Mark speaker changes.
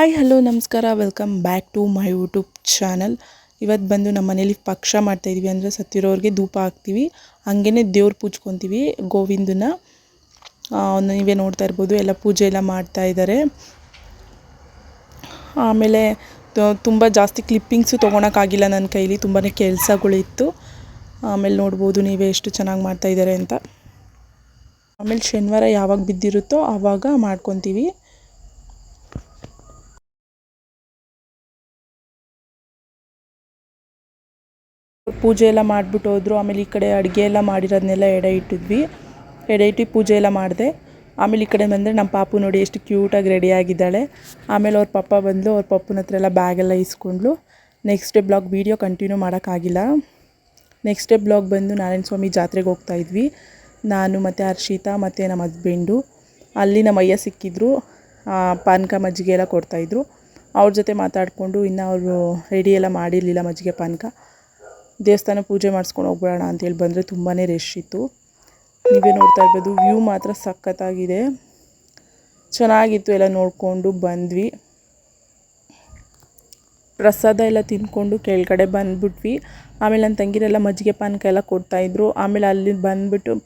Speaker 1: Hi hello ನಮಸ್ಕಾರ welcome back to my YouTube channel. ಇವತ್ತು ಬಂದು ನಮ್ಮ ಮನೇಲಿ ಪಕ್ಷ ಮಾಡ್ತಾಯಿದ್ವಿ, ಅಂದರೆ ಸತ್ತಿರೋರಿಗೆ ಧೂಪ ಹಾಕ್ತೀವಿ, ಹಾಗೇ ದೇವ್ರ ಪೂಜ್ಕೊತೀವಿ ಗೋವಿಂದನ. ನೀವೇ ನೋಡ್ತಾ ಇರ್ಬೋದು, ಎಲ್ಲ ಪೂಜೆ ಎಲ್ಲ ಮಾಡ್ತಾ ಇದ್ದಾರೆ. ಆಮೇಲೆ ತುಂಬ ಜಾಸ್ತಿ ಕ್ಲಿಪ್ಪಿಂಗ್ಸು ತೊಗೊಳಕ್ಕಾಗಿಲ್ಲ ನನ್ನ ಕೈಲಿ, ತುಂಬಾ ಕೆಲಸಗಳಿತ್ತು. ಆಮೇಲೆ ನೋಡ್ಬೋದು ನೀವೇ ಎಷ್ಟು ಚೆನ್ನಾಗಿ ಮಾಡ್ತಾಯಿದ್ದಾರೆ ಅಂತ. ಆಮೇಲೆ ಶನಿವಾರ ಯಾವಾಗ ಬಿದ್ದಿರುತ್ತೋ ಆವಾಗ ಮಾಡ್ಕೊತೀವಿ. ಪೂಜೆ ಎಲ್ಲ ಮಾಡಿಬಿಟ್ಟು ಹೋದರು. ಆಮೇಲೆ ಈ ಕಡೆ ಅಡುಗೆ ಎಲ್ಲ ಮಾಡಿರೋದನ್ನೆಲ್ಲ ಎಡೆ ಇಟ್ಟು ಪೂಜೆ ಎಲ್ಲ ಮಾಡಿದೆ. ಆಮೇಲೆ ಈ ಕಡೆ ಬಂದರೆ ನಮ್ಮ ಪಾಪು ನೋಡಿ ಎಷ್ಟು ಕ್ಯೂಟಾಗಿ ರೆಡಿಯಾಗಿದ್ದಾಳೆ. ಆಮೇಲೆ ಅವ್ರ ಪಪ್ಪ ಬಂದು ಅವ್ರ ಪಪ್ಪನ ಹತ್ರ ಎಲ್ಲ ಬ್ಯಾಗೆಲ್ಲ ಇಸ್ಕೊಂಡ್ಲು. Next day blog video continue ಮಾಡೋಕ್ಕಾಗಿಲ್ಲ. ನೆಕ್ಸ್ಟ್ ಡೇ ಬ್ಲಾಗ್ ಬಂದು ನಾರಾಯಣ ಸ್ವಾಮಿ ಜಾತ್ರೆಗೆ ಹೋಗ್ತಾಯಿದ್ವಿ, ನಾನು ಮತ್ತು ಹರ್ಷಿತಾ ಮತ್ತು ನಮ್ಮ ಹಸ್ಬೆಂಡು. ಅಲ್ಲಿ ನಮ್ಮ ಅಯ್ಯ ಸಿಕ್ಕಿದ್ರು, ಪಾನಕ ಮಜ್ಜಿಗೆ ಎಲ್ಲ ಕೊಡ್ತಾಯಿದ್ರು. ಅವ್ರ ಜೊತೆ ಮಾತಾಡಿಕೊಂಡು ಇನ್ನು ಅವರು ರೆಡಿ ಎಲ್ಲ ಮಾಡಿರಲಿಲ್ಲ ಮಜ್ಜಿಗೆ ಪಾನಕ. ದೇವಸ್ಥಾನ ಪೂಜೆ ಮಾಡಿಸ್ಕೊಂಡು ಹೋಗ್ಬೇಡ ಅಂತೇಳಿ ಬಂದರೆ ತುಂಬಾ ರಶ್ ಇತ್ತು. ನೀವೇ ನೋಡ್ತಾ ಇರ್ಬೋದು, ವ್ಯೂ ಮಾತ್ರ ಸಖತ್ತಾಗಿದೆ, ಚೆನ್ನಾಗಿತ್ತು. ಎಲ್ಲ ನೋಡಿಕೊಂಡು ಬಂದ್ವಿ. ಪ್ರಸಾದ ಎಲ್ಲ ತಿಂದ್ಕೊಂಡು ಕೆಳಗಡೆ ಬಂದುಬಿಟ್ವಿ. ಆಮೇಲೆ ನನ್ನ ತಂಗಿರೆಲ್ಲ ಮಜ್ಜಿಗೆ ಪಾನಕ ಎಲ್ಲ ಕೊಡ್ತಾಯಿದ್ರು. ಆಮೇಲೆ ಅಲ್ಲಿ ಬಂದುಬಿಟ್ಟು